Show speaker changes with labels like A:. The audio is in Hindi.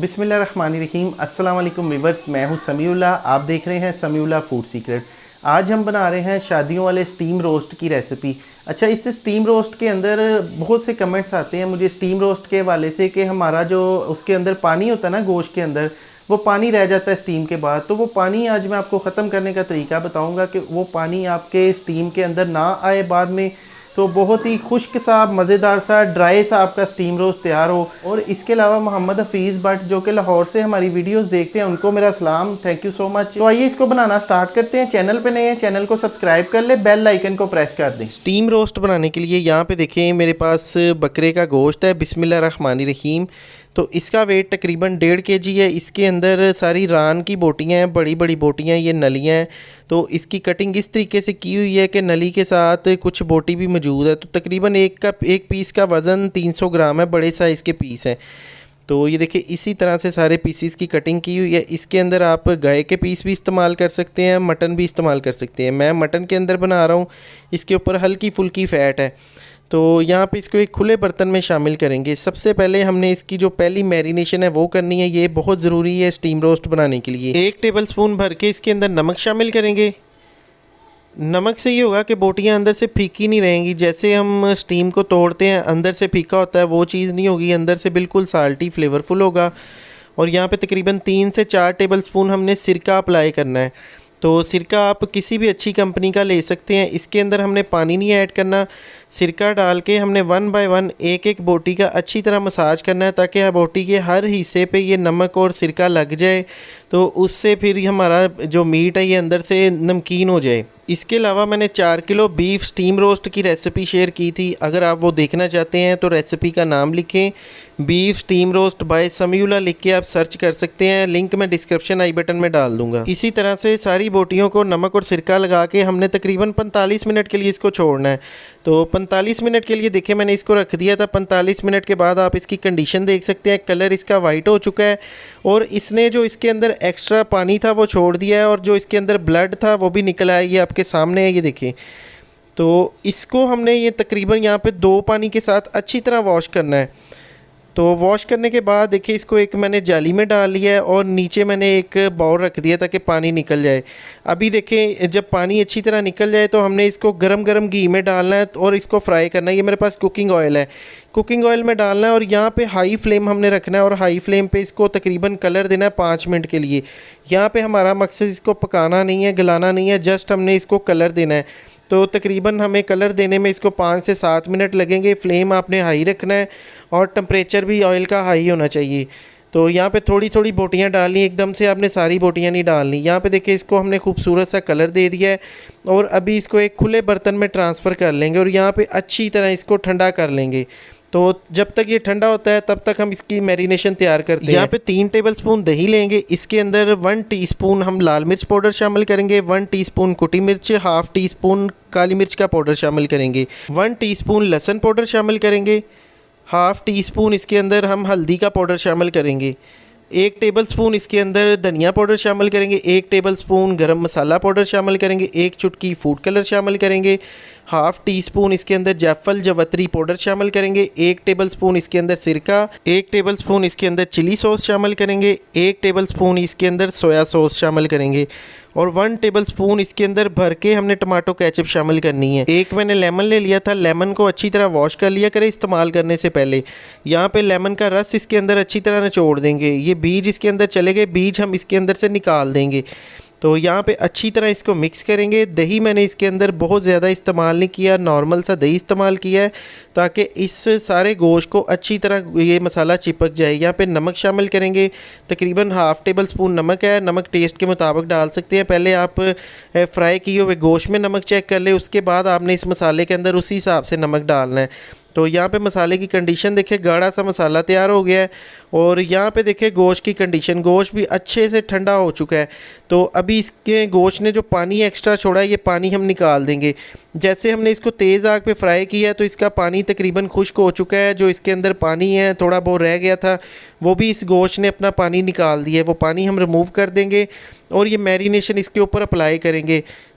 A: बिस्मिल्लाहिर्रहमानिर्रहीम। अस्सलाम वालेकुम व्यूअर्स, मैं हूं समीउल्लाह। आप देख रहे हैं समीउल्लाह फूड सीक्रेट। आज हम बना रहे हैं शादियों वाले स्टीम रोस्ट की रेसिपी। अच्छा, इस स्टीम रोस्ट के अंदर बहुत से कमेंट्स आते हैं मुझे स्टीम रोस्ट के हवाले से कि हमारा जो उसके अंदर पानी होता है ना, गोश्त के अंदर वो पानी रह जाता है स्टीम के बाद। तो वो पानी आज मैं आपको ख़त्म करने का तरीका बताऊंगा कि वो पानी आपके स्टीम के अंदर ना आए बाद में, तो बहुत ही खुश्क सा मज़ेदार सा ड्राई सा आपका स्टीम रोस्ट तैयार हो। और इसके अलावा मोहम्मद हफीज़ भट्ट जो कि लाहौर से हमारी वीडियोस देखते हैं, उनको मेरा सलाम, थैंक यू सो मच। तो आइए इसको बनाना स्टार्ट करते हैं। चैनल पे नए हैं, चैनल को सब्सक्राइब कर ले, बेल आइकन को प्रेस कर दें। स्टीम रोस्ट बनाने के लिए यहाँ पे देखें मेरे पास बकरे का गोश्त है। बिस्मिल्लाहिर्रहमानिर्रहीम। तो इसका वेट तकरीबन 1.5 kg है। इसके अंदर सारी रान की बोटियाँ हैं, बड़ी बड़ी बोटियाँ, ये नलियाँ हैं। तो इसकी कटिंग इस तरीके से की हुई है कि नली के साथ कुछ बोटी भी मौजूद है। तो तकरीबन एक पीस का वज़न 300 ग्राम है, बड़े साइज़ के पीस हैं। तो ये देखिए इसी तरह से सारे पीसीस की कटिंग की हुई है। इसके अंदर आप गाय के पीस भी इस्तेमाल कर सकते हैं, मटन भी इस्तेमाल कर सकते हैं। मैं मटन के अंदर बना रहा हूँ। इसके ऊपर हल्की फुल्की फ़ैट है। तो यहाँ पे इसको एक खुले बर्तन में शामिल करेंगे। सबसे पहले हमने इसकी जो पहली मैरिनेशन है वो करनी है। ये बहुत ज़रूरी है स्टीम रोस्ट बनाने के लिए। 1 टेबलस्पून भर के इसके अंदर नमक शामिल करेंगे। नमक से ये होगा कि बोटियाँ अंदर से फीकी नहीं रहेंगी। जैसे हम स्टीम को तोड़ते हैं अंदर से फीका होता है, वो चीज़ नहीं होगी, अंदर से बिल्कुल साल्टी फ्लेवरफुल होगा। और यहाँ पे तकरीबन 3 से 4 टेबलस्पून हमने सिरका अप्लाई करना है। तो सिरका आप किसी भी अच्छी कंपनी का ले सकते हैं। इसके अंदर हमने पानी नहीं ऐड करना। सिरका डाल के हमने 1 बाय 1 एक बोटी का अच्छी तरह मसाज करना है, ताकि बोटी के हर हिस्से पे ये नमक और सिरका लग जाए। तो उससे फिर हमारा जो मीट है ये अंदर से नमकीन हो जाए। इसके अलावा मैंने 4 किलो बीफ स्टीम रोस्ट की रेसिपी शेयर की थी। अगर आप वो देखना चाहते हैं तो रेसिपी का नाम लिखें, beef steam roast by Samiullah लिख के आप सर्च कर सकते हैं। लिंक मैं डिस्क्रिप्शन आई बटन में डाल दूंगा। इसी तरह से सारी बोटियों को नमक और सिरका लगा के हमने तकरीबन 45 मिनट के लिए इसको छोड़ना है। तो 45 मिनट के लिए देखिए मैंने इसको रख दिया था। 45 मिनट के बाद आप इसकी कंडीशन देख सकते हैं, कलर इसका वाइट हो चुका है और इसने जो इसके अंदर एक्स्ट्रा पानी था वो छोड़ दिया है, और जो इसके अंदर ब्लड था वो भी निकल आया। ये आपके सामने है, ये देखिए। तो इसको हमने ये तकरीबन यहाँ पे 2 पानी के साथ अच्छी तरह वॉश करना है। तो वॉश करने के बाद देखिए इसको एक मैंने जाली में डाल लिया है और नीचे मैंने एक बाउल रख दिया ताकि पानी निकल जाए। अभी देखें जब पानी अच्छी तरह निकल जाए तो हमने इसको गरम गरम घी में डालना है और इसको फ्राई करना है। ये मेरे पास कुकिंग ऑयल है, कुकिंग ऑयल में डालना है और यहाँ पे हाई फ्लेम हमने रखना है और हाई फ्लेम पे इसको तकरीबन कलर देना है 5 मिनट के लिए। यहाँ पे हमारा मकसद इसको पकाना नहीं है, गलाना नहीं है, जस्ट हमने इसको कलर देना है। तो तकरीबन हमें कलर देने में इसको 5 से 7 मिनट लगेंगे। फ्लेम आपने हाई रखना है और टेम्परेचर भी ऑयल का हाई होना चाहिए। तो यहाँ पे थोड़ी थोड़ी बोटियाँ डालनी, एकदम से आपने सारी बोटियाँ नहीं डालनी। यहाँ पे देखिए इसको हमने खूबसूरत सा कलर दे दिया है और अभी इसको एक खुले बर्तन में ट्रांसफ़र कर लेंगे और यहाँ पे अच्छी तरह इसको ठंडा कर लेंगे। तो जब तक ये ठंडा होता है तब तक हम इसकी मैरिनेशन तैयार करते हैं। यहाँ पे 3 टेबलस्पून दही लेंगे। इसके अंदर 1 टीस्पून हम लाल मिर्च पाउडर शामिल करेंगे, 1 टीस्पून कुटी मिर्च, हाफ़ टीस्पून काली मिर्च का पाउडर शामिल करेंगे, 1 टीस्पून लहसुन पाउडर शामिल करेंगे, हाफ़ टीस्पून इसके अंदर हम हल्दी का पाउडर शामिल करेंगे, 1 टेबलस्पून इसके अंदर धनिया पाउडर शामिल करेंगे, 1 टेबलस्पून गरम मसाला पाउडर शामिल करेंगे, 1 चुटकी फूड कलर शामिल करेंगे, हाफ़ टीस्पून इसके अंदर जायफल जवतरी पाउडर शामिल करेंगे, 1 टेबलस्पून इसके अंदर सिरका, 1 टेबलस्पून इसके अंदर चिली सॉस शामिल करेंगे, 1 टेबलस्पून इसके अंदर सोया सॉस शामिल करेंगे और 1 टेबलस्पून इसके अंदर भर के हमने टमाटो केचप शामिल करनी है। एक मैंने लेमन ले लिया था, लेमन को अच्छी तरह वॉश कर लिया करें इस्तेमाल करने से पहले। यहाँ पे लेमन का रस इसके अंदर अच्छी तरह निचोड़ देंगे। ये बीज इसके अंदर चले गए, बीज हम इसके अंदर से निकाल देंगे। तो यहाँ पे अच्छी तरह इसको मिक्स करेंगे। दही मैंने इसके अंदर बहुत ज़्यादा इस्तेमाल नहीं किया, नॉर्मल सा दही इस्तेमाल किया है ताकि इस सारे गोश्त को अच्छी तरह ये मसाला चिपक जाए। यहाँ पे नमक शामिल करेंगे, तकरीबन हाफ़ टेबलस्पून नमक है। नमक टेस्ट के मुताबिक डाल सकते हैं। पहले आप फ्राई किए हुए गोश्त में नमक चेक कर ले, उसके बाद आपने इस मसाले के अंदर उसी हिसाब से नमक डालना है। तो यहाँ पे मसाले की कंडीशन देखिए, गाढ़ा सा मसाला तैयार हो गया है और यहाँ पे देखिए गोश्त की कंडीशन, गोश्त भी अच्छे से ठंडा हो चुका है। तो अभी इसके गोश्त ने जो पानी एक्स्ट्रा छोड़ा है ये पानी हम निकाल देंगे। जैसे हमने इसको तेज़ आग पे फ्राई किया है तो इसका पानी तकरीबन खुश्क हो चुका है। जो इसके अंदर पानी है थोड़ा बहुत रह गया था वो भी इस गोश्त ने अपना पानी निकाल दिया है। वो पानी हम रिमूव कर देंगे और ये मैरिनेशन इसके ऊपर अप्लाई करेंगे।